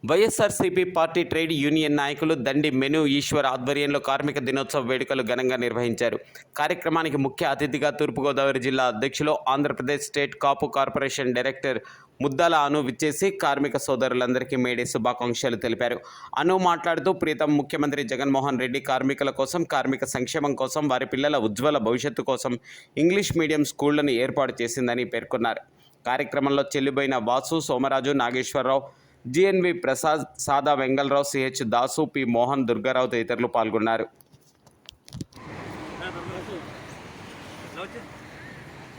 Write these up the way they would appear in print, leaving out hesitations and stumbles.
YSRCP party trade union నాయకులు దండి menu Eshwar ఆధ్వర్యంలో కార్మిక దినోత్సవ వేడుకలు ఘనంగా నిర్వహించారు. కార్యక్రమానికి ముఖ్య అతిథిగా తూర్పుగోదావరి జిల్లా అధ్యక్షులు, ఆంధ్రప్రదేశ్ స్టేట్ కాపు కార్పొరేషన్ డైరెక్టర్ ముద్దాల అను విచ్చేసి కార్మిక సోదరులందరికీ మేడే శుభాకాంక్షలు తెలిపారు. అను మాట్లాడుతూ, ప్రీతం ముఖ్యమంత్రి జగన్మోహన్ రెడ్డి కార్మికుల కోసం, కార్మిక సంక్షేమం కోసం, వారి పిల్లల ఉజ్వల భవిష్యత్తు కోసం ఇంగ్లీష్ మీడియం స్కూళ్లను ఏర్పాటు చేసిందని పేర్కొన్నారు. కార్యక్రమంలో చెల్లిబోయిన వాసు, సోమరాజు, నాగేశ్వరరావు, జిఎన్వి ప్రసాద్, సాదా వెంగళరావు, సిహెచ్ దాసు, పి మోహన్, దుర్గారావు తదితరులు పాల్గొన్నారు.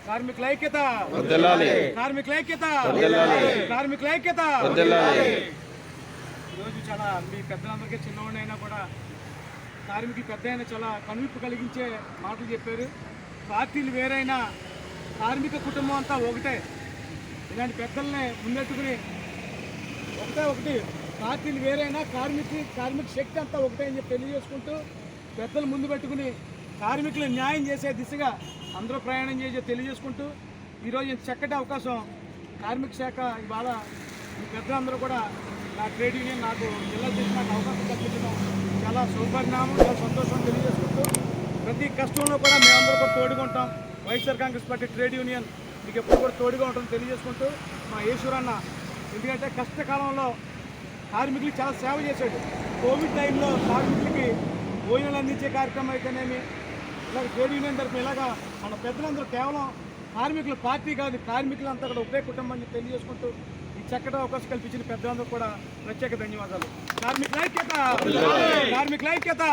కార్మికుల ఐక్యత, కార్మికుల ఐక్యత, కార్మికుల ఐక్యత. ఈరోజు చాలా మీ పెద్దలందరికీ చిన్నవాడినైనా కూడా కార్మికులు పెద్ద అయినా చాలా కనువిప్పు కలిగించే మాటలు చెప్పారు. పార్టీలు వేరైనా కార్మిక కుటుంబం అంతా ఒకటే. ఇలాంటి పెద్దల్ని ముందెట్టుకుని ఒకటి పార్టీలు వేరైనా కార్మిక శక్తి అంతా ఒకటే అని చెప్పి తెలియజేసుకుంటూ, పెద్దలు ముందు పెట్టుకుని కార్మికులు న్యాయం చేసే దిశగా అందరూ ప్రయాణం చేసే తెలియజేసుకుంటూ, ఈరోజు చక్కటి అవకాశం కార్మిక శాఖ ఇవాళ ఈ పెద్దలందరూ కూడా నా ట్రేడ్ యూనియన్ నాకు జిల్లా చేసి నాకు అవకాశం కల్పించడం చాలా సౌపరిణామం, చాలా సంతోషం తెలియజేసుకుంటూ, ప్రతి కష్టంలో కూడా మేమందరూ కూడా తోడుగా ఉంటాం. YSR Congress party trade union మీకు ఎప్పుడు కూడా తోడుగా ఉంటుందని తెలియజేసుకుంటూ, మా ఈశ్వరన్న ఎందుకంటే కష్టకాలంలో కార్మికులకు చాలా సేవ చేశాడు. కోవిడ్ టైంలో కార్మికులకి భోజనాలు అందించే కార్యక్రమం అయితేనేమి, ఇలాగ ట్రేడ్ యూనియన్ తరఫున ఇలాగా మన పెద్దలందరూ కేవలం కార్మికుల పార్టీ కాదు, కార్మికులంతా కూడా ఒకే కుటుంబాన్ని తెలియజేసుకుంటూ ఈ చక్కటి అవకాశం కల్పించిన పెద్దలందరూ కూడా ప్రత్యేక ధన్యవాదాలు. కార్మికుల ఐక్యత, కార్మికుల ఐక్యత.